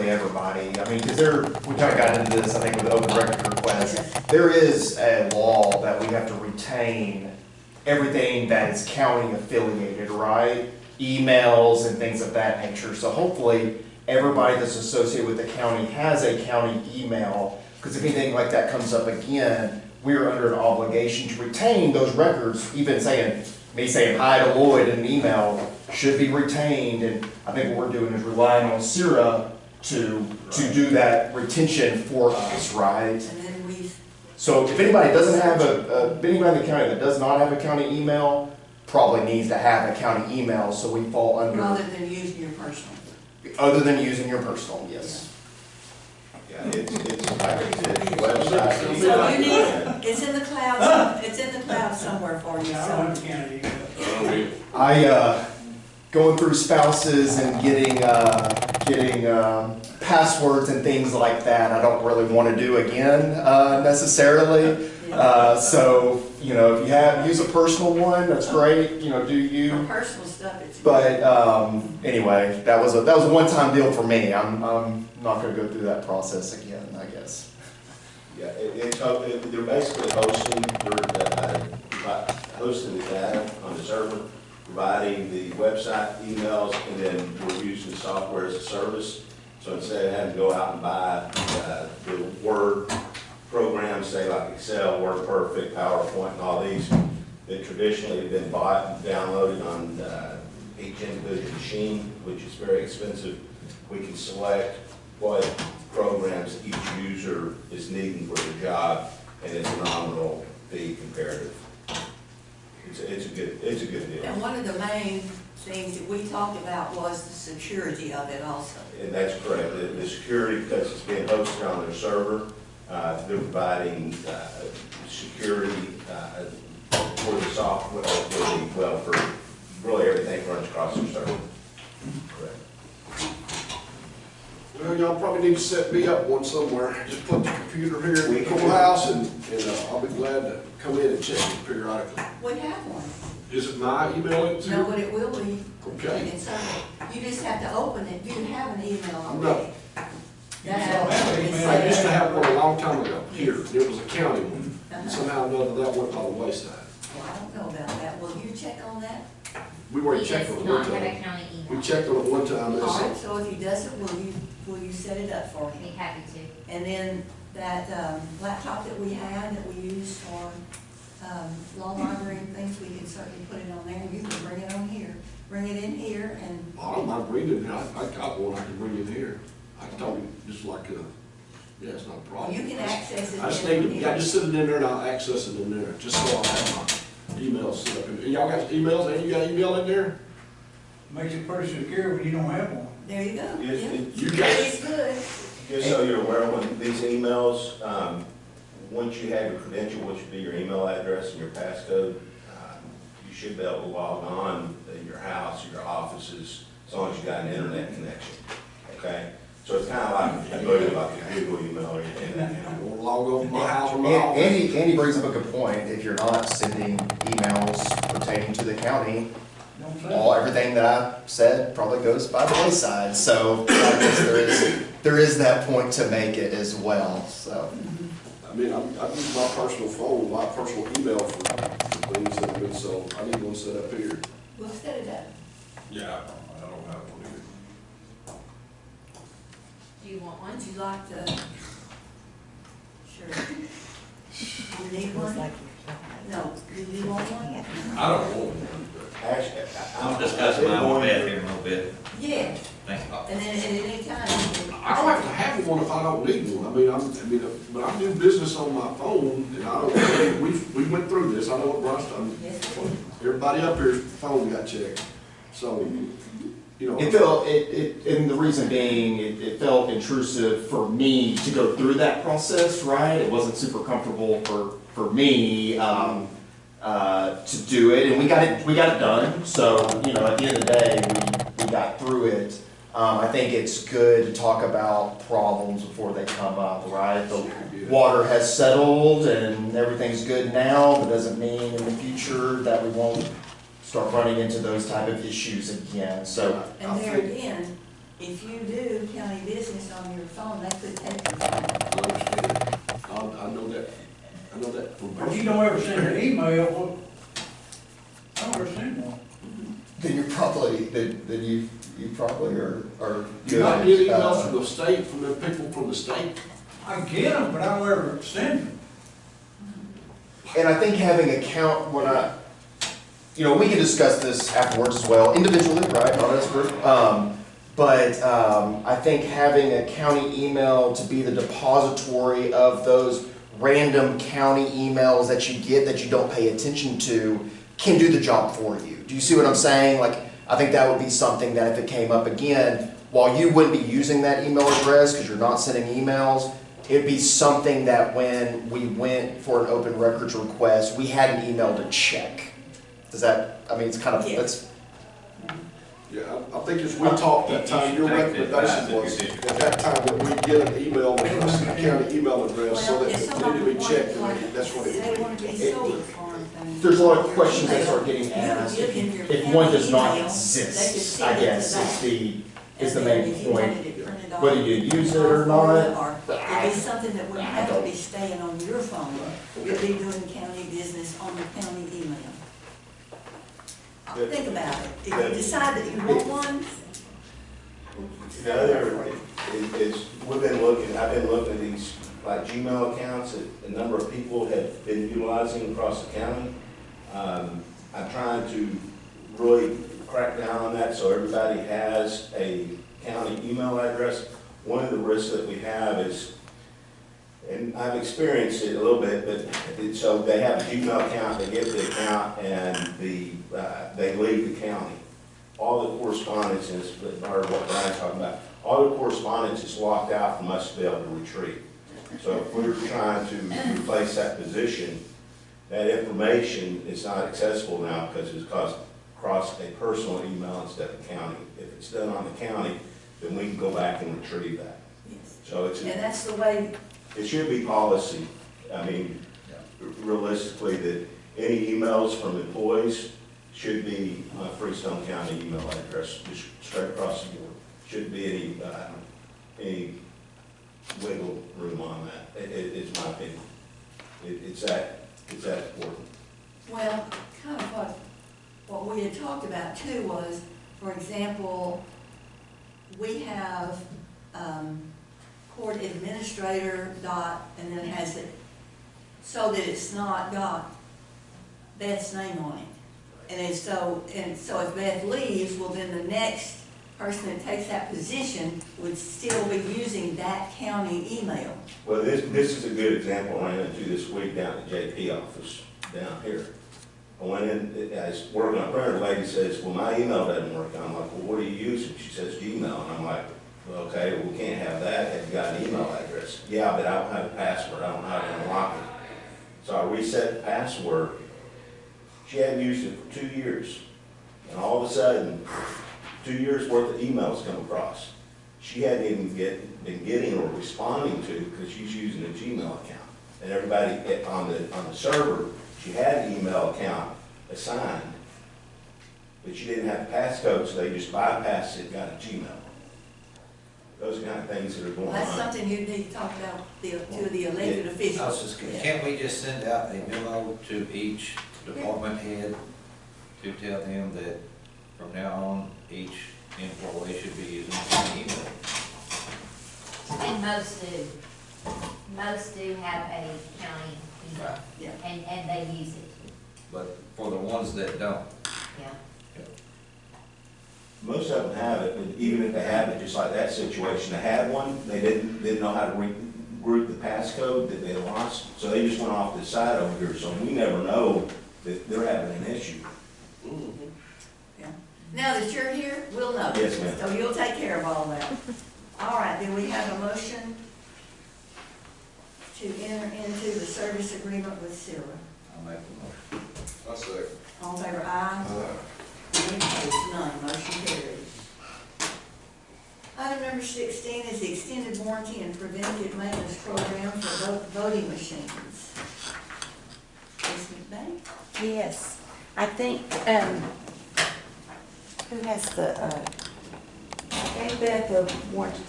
everybody, because we kind of got into this, I think, with the open record request. There is a law that we have to retain everything that is county affiliated, right? Emails and things of that nature. So hopefully, everybody that's associated with the county has a county email, because if anything like that comes up again, we're under an obligation to retain those records, even me saying hi to Lloyd in an email should be retained, and I think what we're doing is relying on Sierra to do that retention for us, right? And then So if anybody doesn't have if anybody in the county that does not have a county email, probably needs to have a county email, so we fall under, Rather than using your personal. other than using your personal, yes. Yeah, it's like I said, website. So you need, it's in the cloud, it's in the cloud somewhere for you, Yeah, I so. don't have county email. I, going through spouses and getting passwords and things like that, I don't really want to do again, necessarily. So, you know, if you use a personal one, that's great, you know, do you. For personal stuff, it's. But, anyway, that was a one-time deal for me. I'm not gonna go through that process again, I guess. Yeah, they're basically hosting the data on the server, providing the website emails, and then we're using the software as a service. So instead of having to go out and buy the Word programs, say like Excel, WordPerfect, PowerPoint, and all these that traditionally have been bought and downloaded on each individual machine, which is very expensive, we can select what programs each user is needing for their job, and it's a nominal fee comparative. It's a good deal. And one of the main things that we talked about was the security of it also. And that's correct. The security, because it's being hosted on their server, they're providing security for the software, for really everything runs across their server. Correct. Well, y'all probably need to set me up one somewhere. Just put the computer here in the courthouse and I'll be glad to come in and check it periodically. We have one. Is it my email? No, but it will be. Okay. And so you just have to open it. Do you have an email No. already? That's don't what have an it email. I said. used to have one a long time ago here. It was a county one. Uh-huh. Somehow or another that went by the wayside. Well, I don't know about that. Will you check on that? We He already does checked on it not one have a time. county We email. checked on it one time. All It's- right, so if he doesn't, will you set it up for I'd be him? happy to. And then that laptop that we had, that we used for law library and things, we can certainly put it on there. You can bring it on here, bring it in here and, I don't mind bringing it. I got one I can bring in here. I can talk just like, yeah, it's not a problem. you can access it I just in need to, yeah, here. just sit it in there and I'll access it in there, just so I have my emails set up. And y'all got emails, and you got email in there? Makes it pretty secure when you don't have one. There you go. Yes, Yeah. You got it. It's good. Just so you're aware, when these emails, once you have your credential, which would be your email address and your passcode, you should be able to log on in your house, or your offices, as long as you got an internet connection, okay? So it's kind of like a Google email or anything. I won't log on to my house or my office. Andy brings up a good point. If you're not sending emails pertaining to the county, Don't say. everything that I said probably goes by the wayside. So I guess there is that point to make it as well, so. I mean, I use my personal phone, my personal email for things that have been sold. I need one set up here. We'll set it up. Yeah, I don't have one either. Do you want one? Would you like to? Sure. You need one? No, do you want one? I don't want one. Actually, I'm discussing my own bed here in a little bit. Yeah, Thank you. and then at any time, you can. I don't have to have one if I don't need one. But I do business on my phone, and I don't, we went through this, I know what Bryce done. Yes. Everybody up here's phone got checked, so, you know. And the reason being, it felt intrusive for me to go through that process, right? It wasn't super comfortable for me, to do it, and we got it done. So, you know, at the end of the day, we got through it. I think it's good to talk about problems before they come up, right? The water has settled and everything's good now, but doesn't mean in the future that we won't start running into those type of issues again, so. And there again, if you do county business on your phone, they could take your phone. I understand. I know that from If you personal. don't ever send an email, well, I don't ever send one. Then you're probably, then you probably are You good. not get emails from the state, from the people from the state? I get them, but I don't ever send them. And I think having a count, we can discuss this afterwards as well, individually, right, not as a group. But I think having a county email to be the depository of those random county emails that you get that you don't pay attention to can do the job for you. Do you see what I'm saying? Like, I think that would be something that if it came up again, while you wouldn't be using that email address because you're not sending emails, it'd be something that when we went for an open records request, we had an email to check. Does that, I mean, it's kind of, that's, Yeah, I think as we talked that time, your recommendation was at that time that we get an email address, a county email address, so that it needed to be checked, and that's what They want to be it solar farm things. there's a lot of questions that start getting asked. If one does not exist, I guess, is the main point. Whether you use it or not. It'd be something that wouldn't have to be staying on your phone. You'd be doing county business on the county email. Think about it. If you decide that you want one. The other is, I've been looking at these, like Gmail accounts that a number of people have been utilizing across the county. I'm trying to really crack down on that so everybody has a county email address. One of the risks that we have is, and I've experienced it a little bit, but so they have a Gmail account, they get the account, and they leave the county. All the correspondence is, or what Brian's talking about, all the correspondence is locked out from us to be able to retrieve. So if we're trying to replace that position, that information is not accessible now because it's across a personal email instead of county. If it's done on the county, then we can go back and retrieve that. Yes. So it's. And that's the way. It should be policy, I mean, realistically, that any emails from employees should be a Freestone County email address, just straight across the board. Shouldn't be any wiggle room on that, it's my opinion. It's that important. Well, kind of what we had talked about too was, for example, we have, court administrator dot, and then it has it, so that it's not got Beth's name on it. And so if Beth leaves, well then the next person that takes that position would still be using that county email. Well, this is a good example I ran into this week down at the JP office down here. I went in, I was working on a printer, the lady says, well, my email doesn't work. I'm like, well, what are you using? She says Gmail, and I'm like, well, okay, well, we can't have that, have you got an email address? Yeah, but I don't have a password, I don't know how to unlock it. So I reset the password. She hadn't used it for 2 years. And all of a sudden, 2 years worth of emails come across. She hadn't even been getting or responding to because she's using a Gmail account. And everybody on the server, she had an email account assigned, but she didn't have the passcode, so they just bypassed it, got a Gmail. Those are the kind of things that are going on. That's something you need to talk about to the elected officials. Can't we just send out a memo to each department head to tell them that from now on, each employee should be using an email? And most do. Most do have a county email. Right. Yeah. And they use it, But for the ones that don't, yeah. Most of them have it, but even if they have it, just like that situation, they had one, they didn't know how to regroup the passcode that they lost, so they just went off to the side over here, so we never know that they're having an issue. Yeah. Now that you're here, we'll know. Yes, ma'am. So you'll take care of all that. All right, then we have a motion to enter into the service agreement with Sarah. I'll make the motion. I say. All in favor, aye? Any opposed? None, motion carries. Item number 16 is the extended warranty and preventative maintenance program for voting machines. Ms. McBain? Yes, I think, who has the, gave Beth the warranty,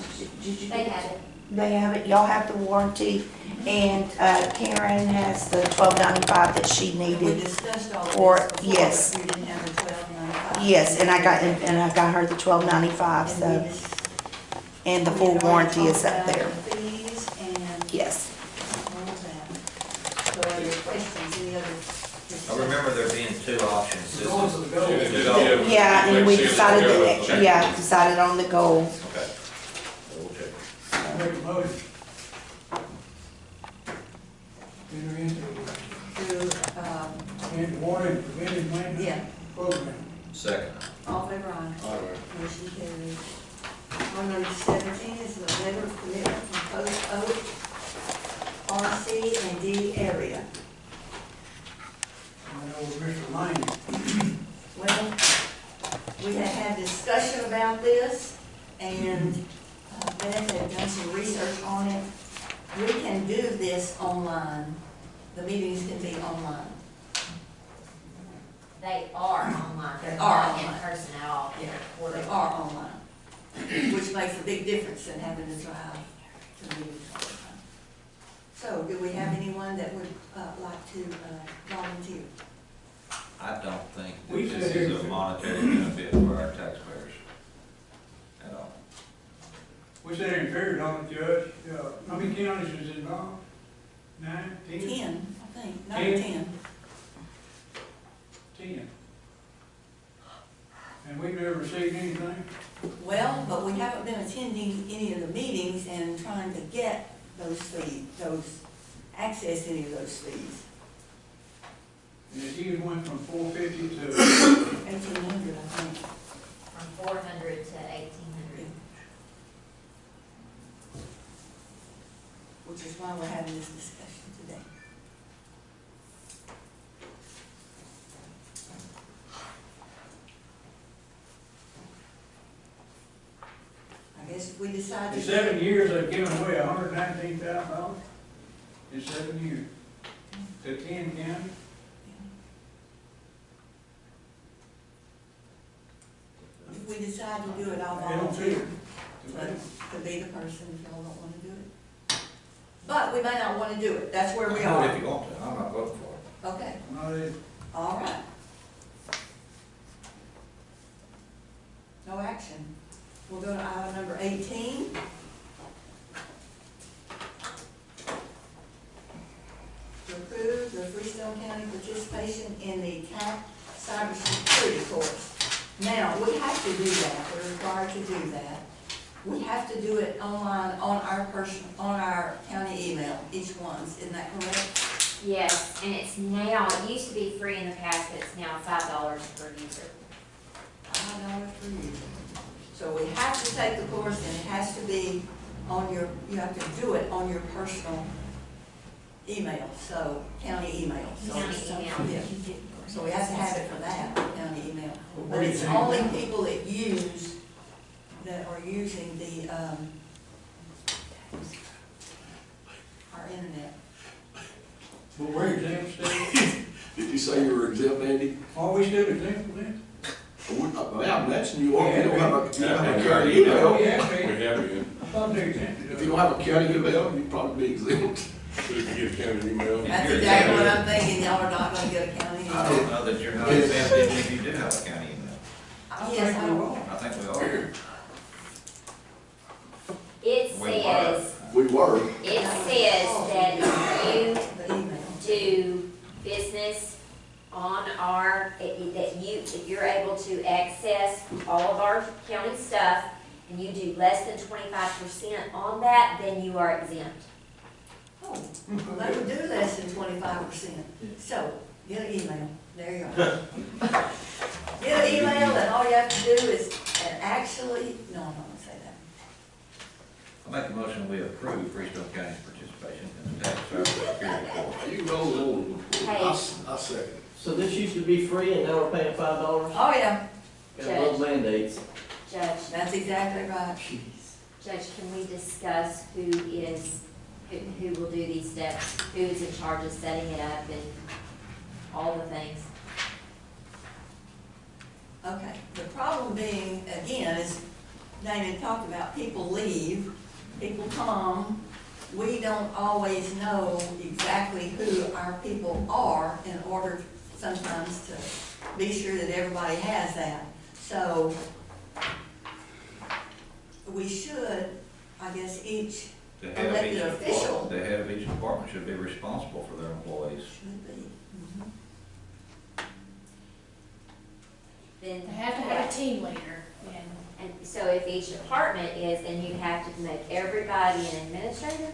did you? They have it. They have it, y'all have the warranty, and, Karen has the $12.95 that she We needed. discussed all of Or- this before. yes. You didn't have the $12.95. Yes, and I got her the $12.95, so, and the full warranty is up there, Fees and yes. all of that. So are there questions, any other? I remember there being two options. This Going is- to the goal. Yeah, and we decided that, decided on the goal. Okay. We'll check. Make a motion. enter into, into water and preventive maintenance yeah, program. Second. all in favor, aye. All right. Motion carries. On number 17 is the letter of commitment from Post Oak, RC and D area. I know Mr. Lane, Well, we had had discussion about this, and Beth had done some research on it. We can do this online. The meetings can be online. They are online, they're They are not in online. person at all. Yeah, They're They recorded. are online, which makes a big difference in having to drive to the meetings all the time. So, do we have anyone that would like to volunteer? I don't think We that this said is a monetary benefit for our taxpayers at all. we said in period on it, Judge, how many counties is involved? 9, 10? 10, I think, no, 10? 10. 10. And we've never received anything? Well, but we haven't been attending any of the meetings and trying to get those fees, access any of those fees. And it even went from 450 to, 1,800, I think. From 400 to 1,800. Which is why we're having this discussion today. I guess if we decide to. in 7 years, they've given away $119,000 in 7 years to 10 counties. If we decide to do it, I'll They don't volunteer fit. to be the person if y'all don't wanna do it. But we may not wanna do it, that's where we Do it are. if you want to, I'm not voting for it. Okay, Not it. all right. No action. We'll go to item number 18. To approve the Freestone County participation in the CAP cybersecurity course. Now, we have to do that, we're required to do that. We have to do it online on our county email, each one's, isn't that correct? Yes, and it's now, it used to be free in the past, but it's now $5 per user. $5 per user. So we have to take the course and it has to be on your, you have to do it on your personal email, so, county email. So County it's- email. yeah. So we have to have it for that, county email. But it's only people that use, that are using the, our internet. But we're exempt still. Did you say you were exempt, Andy? Are we still exempt from this? I imagine you are, you don't have a county Oh, email. yeah, We okay. have you. I thought they exempted If us. you don't have a county email, you'd probably be exempt. So if you get a county email. That's You're exactly what exempt. I'm thinking, y'all are not gonna get a county I email. don't know that you're not exempt even if you do have a county email. Yes, I will. I think we are. It We says, We were. it says that if The email. you do business on our, if you're able to access all of our county stuff, and you do less than 25% on that, then you are exempt. Oh, well, they would do less than 25%. So, get an email, there you are. Get an email, and all you have to do is, and actually, no, I'm not gonna say that. I make a motion we approve Freestone County's participation in the tax cybersecurity course. You can roll it on. Hey. I second it. So this used to be free and now we're paying $5? Oh, yeah, Got those mandates. Judge, that's exactly right. Judge, can we discuss who will do these steps? Who is in charge of setting it up and all the things? Okay, the problem being, again, is David talked about people leave, people come. We don't always know exactly who our people are in order sometimes to be sure that everybody has that. So we should, I guess, each The head of each elected official department, the head of each department should be responsible for their employees. should be. Then. They have to have a team leader, And so if each department is, then you have to make everybody an administrator?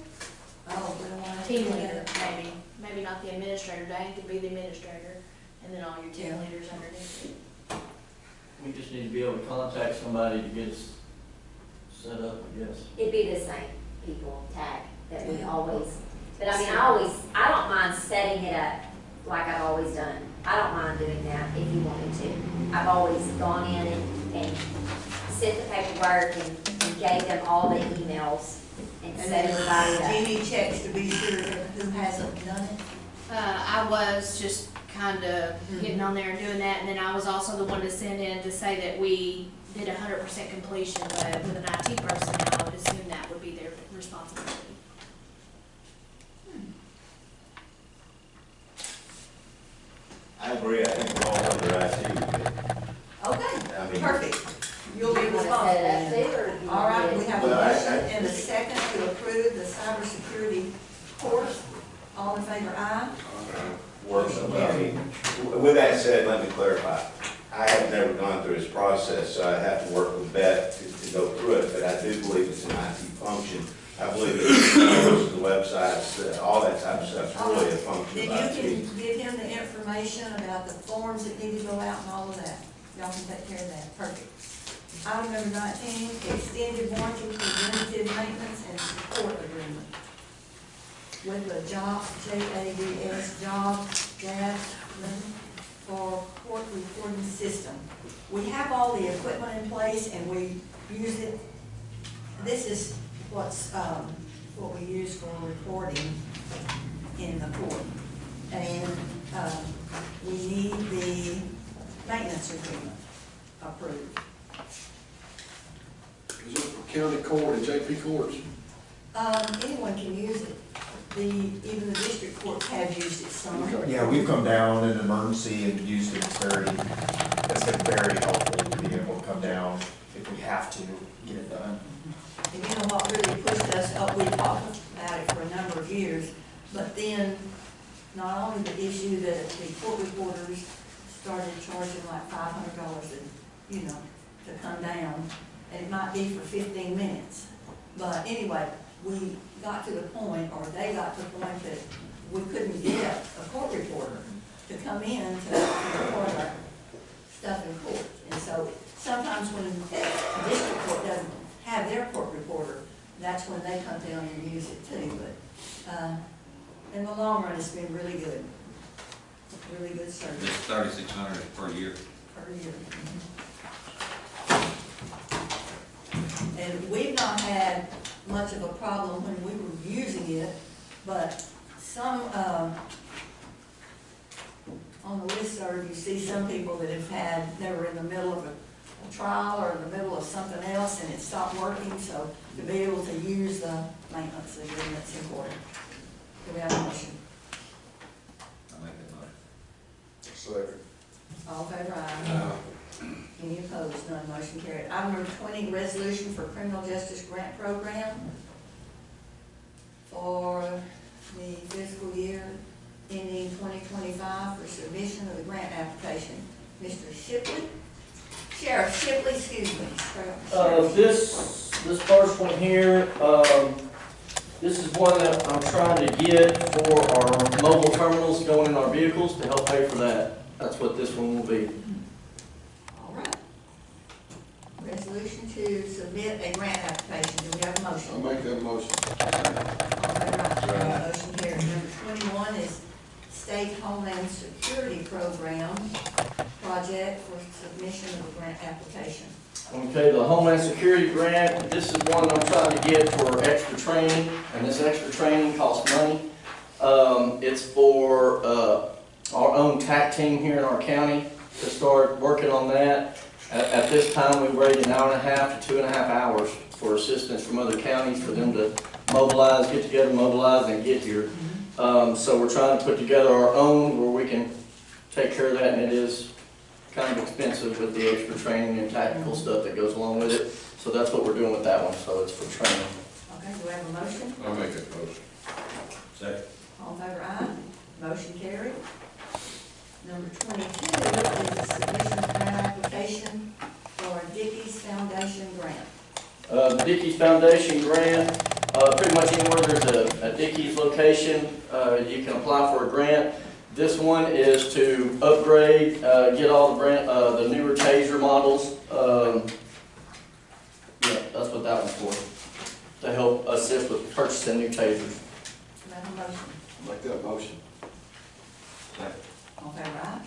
Oh, we don't want to. team leader, maybe not the administrator, Diane could be the administrator, and then all your team Yeah. leaders underneath it. We just need to be able to contact somebody to get us set up, I guess. It'd be the same people tag that we always, but I mean, I don't mind setting it up like I've always done. I don't mind doing that if you want me to. I've always gone in and sent the paperwork and gave them all the emails and And set then everybody up. Jenny checks to be sure who hasn't done it. I was just kind of getting on there and doing that, and then I was also the one to send in to say that we did 100% completion, but with an IT person, I would assume that would be their responsibility. I agree, I think we're all under IT. Okay, I mean- perfect. You'll be You wanna responsible. set it up then. too, or do you All want right, me we to- have a Well, I- motion and a second to approve the cybersecurity course. All in favor, aye? Works, I mean, with that said, let me clarify. I have never gone through this process, so I have to work with Beth to go through it, but I do believe it's an IT function. I believe it's the websites, all that type of stuff, is really a function Then of you IT. can give him the information about the forms that need to go out and all of that. Y'all can take care of that, perfect. Item number 19, extended warranty preventative maintenance and support agreement with the JADS job for court recording system. We have all the equipment in place and we use it. This is what we use for recording in the court. And, we need the maintenance agreement approved. Is it for county court and JP courts? Anyone can use it. Even the district courts have used it some. Yeah, we've come down in an emergency and used it. It's been very helpful to be able to come down if we have to get it done. And you know what really pushed us up, we talked about it for a number of years, but then not only the issue that the court reporters started charging like $500 to come down, and it might be for 15 minutes. But anyway, we got to the point, or they got to the point that we couldn't get a court reporter to come in to report our stuff in court. And so sometimes when the district court doesn't have their court reporter, that's when they come down and use it too. But in the long run, it's been really good. Really good service It's 3,600 per year. per year. And we've not had much of a problem when we were using it, but some, on the listserv, you see some people that have they were in the middle of a trial or in the middle of something else and it stopped working, so to be able to use the maintenance agreement's important. Do we have a motion? I make that motion. Second. All in favor, aye. Any opposed? None. Motion carried. Item number 20, resolution for criminal justice grant program for the fiscal year ending 2025 for submission of the grant application. Mr. Shipley? Sheriff Shipley, excuse me. This first one here, this is one that I'm trying to get for our mobile terminals going in our vehicles to help pay for that. That's what this one will be. All right. Resolution to submit a grant application. Do we have a motion? I'll make that motion. All in favor, aye. Motion carried. Number 21 is State Homeland Security Program project for submission of a grant application. Okay, the Homeland Security Grant, this is one I'm trying to get for extra training, and this extra training costs money. It's for our own TAC team here in our county to start working on that. At this time, we've raised 1.5 to 2.5 hours for assistance from other counties for them to mobilize, get together, mobilize, and get here. So we're trying to put together our own where we can take care of that, and it is kind of expensive with the extra training and tactical stuff that goes along with it. So that's what we're doing with that one, so it's for training. Okay, do we have a motion? I'll make that motion. Second. All in favor, aye. Motion carried. Number 22 is the submission of grant application for Dickey's Foundation grant. The Dickey's Foundation grant, pretty much anywhere there's a Dickies location, you can apply for a grant. This one is to upgrade, get all the newer Taser models. Yeah, that's what that one's for, to help assist with purchasing new Tasers. Do I have a motion? Make that motion. All fair right?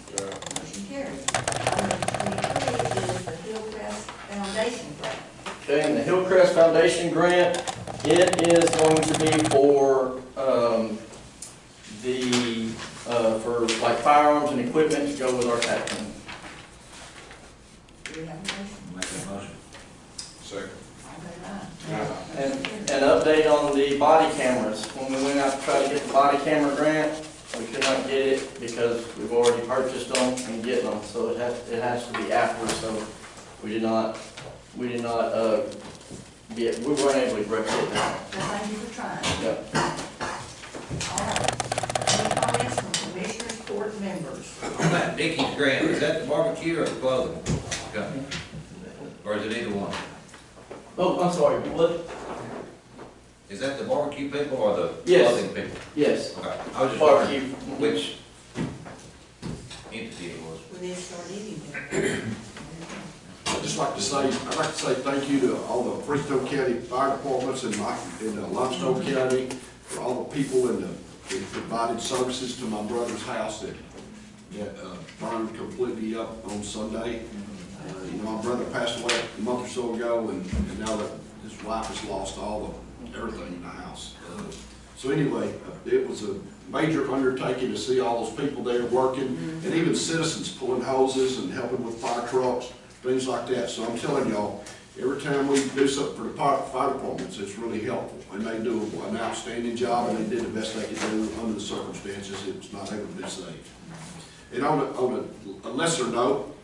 Motion carries. Item 23 is the Hillcrest Foundation grant. Okay, and the Hillcrest Foundation grant, it is going to be for, for like firearms and equipment to go with our TAC team. Do we have a motion? Make that motion. Second. All fair right? And an update on the body cameras. When we went out to try to get the body camera grant, we could not get it because we've already purchased them and getting them. So it has to be after, so we weren't able to get that. Well, thank you for trying. Yep. All right. Any comments from commissioners, court members? On that Dickies grant, is that the barbecue or the clothing company? Or is it either one? Oh, I'm sorry, what? Is that the barbecue people or the Yes. clothing people? Yes. Okay, I was just Barbecue. wondering which entity it was. We need to start eating there. I'd just like to say, I'd like to say thank you to all the Freestone County Fire Departments and Limestone County, for all the people that provided services to my brother's house that burned completely up on Sunday. My brother passed away a month or so ago, and now that his wife has lost everything in the house. So anyway, it was a major undertaking to see all those people there working, and even citizens pulling hoses and helping with fire trucks, things like that. So I'm telling y'all, every time we do something for the fire departments, it's really helpful. And they do an outstanding job, and they did the best they could do under the circumstances. It was not able to be saved. And on a lesser note,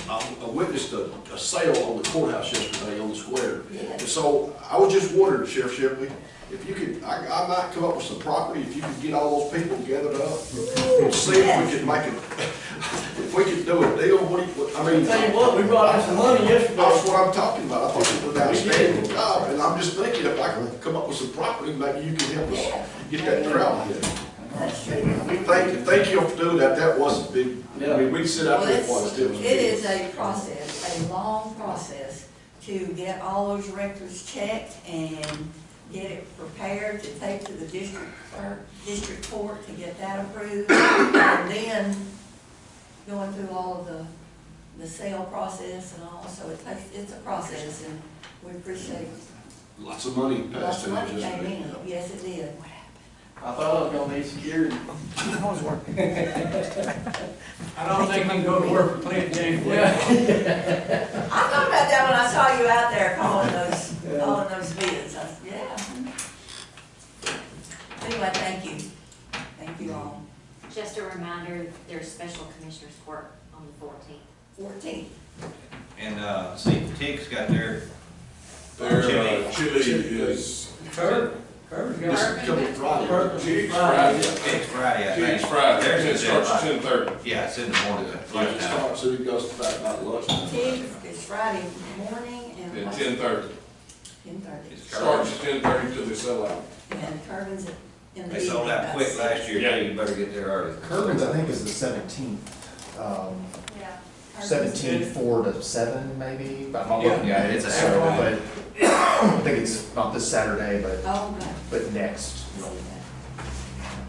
I witnessed a sale on the courthouse yesterday on the square. And so I was just wondering, Sheriff Shipley, if you could, I might come up with some property, if you could get all those people gathered up and see if we could make it, if we could do a deal, I mean. Tell you what, we brought in some money yesterday. That's what I'm talking about. I thought it was an outstanding job, and I'm just thinking if I could come up with some property, maybe you can help us get that crowd together. That's true. Thank you for doing that. That was a big, I mean, we'd sit out Well, there for it. it is a process, a long process to get all those records checked and get it prepared to take to the district court to get that approved. And then going through all of the sale process and all, so it's a process, and we appreciate Lots of money lots passed of in money just came in. Yes, it did. I thought I was gonna need security. I don't think you can go to work for Clint James. I thought about that when I saw you out there calling those bids. I said, yeah. Anyway, thank you. Thank you all. Just a reminder, there's special commissioners court on the 14th. 14. And, see, Tick's got their Chili is. Curve This is coming Friday. Chili's Friday. Tick's Friday, I think. Chili's Friday, Theirs it is starts at at 10:30. Yeah, it's in the morning. It starts, so it goes to about lunch. It's Friday morning and At what's 10:30. 10:30. It's Starts Curve. at 10:30 till they sell out. And Kerbin's in the They sold evening, out about quick last year, six. too. You better get there early. Kerbin's, I think, is the 17th. Yeah. Kerbin's 17, good. 4 to 7, maybe. I'm not Yeah. looking at it, It's a so, Saturday. but I think it's not this Saturday, Oh, okay. but next.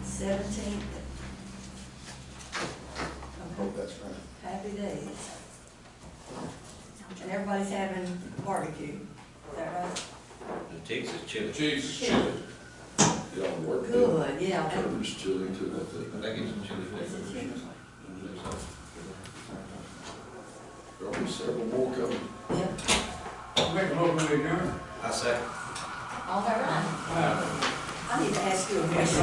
17th. Hope that's right. Happy days. And everybody's having barbecue. Is that right? The Tick's is chili. Chili's is chili. Yeah, work. Good, yeah. Curtis chili too, I think. They get some chili. There'll be several more coming. Yeah. Make a motion to adjourn. I second. All that right. I need to ask you a question.